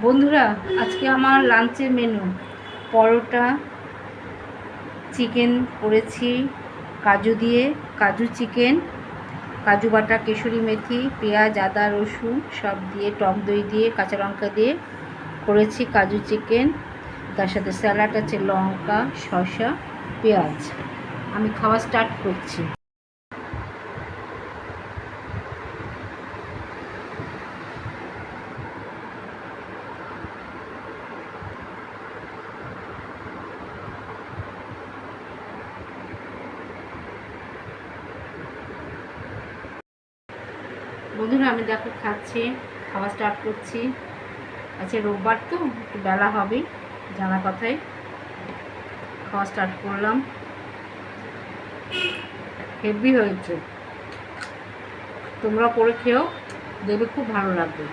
বন্ধুরা, আজকে আমার লাঞ্চের মেনু পরোটা, চিকেন করেছি কাজু দিয়ে, কাজু চিকেন, কাজু বাটা, কেশরি মেথি, পেঁয়াজ, আদা, রসুন সব দিয়ে, টক দই দিয়ে, কাঁচা লঙ্কা দিয়ে করেছি কাজু চিকেন। তার সাথে স্যালাড আছে, লঙ্কা, শসা, পেঁয়াজ। আমি খাওয়া স্টার্ট করছি। বন্ধুরা, আমি দেখো খাচ্ছি, খাওয়া স্টার্ট করছি। আচ্ছা, রোববার তো একটু বেলা হবে, জানা কথায় খাওয়া স্টার্ট করলাম। হেভি হয়েছে, তোমরা করে খেও, দেখবে খুব ভালো লাগবে।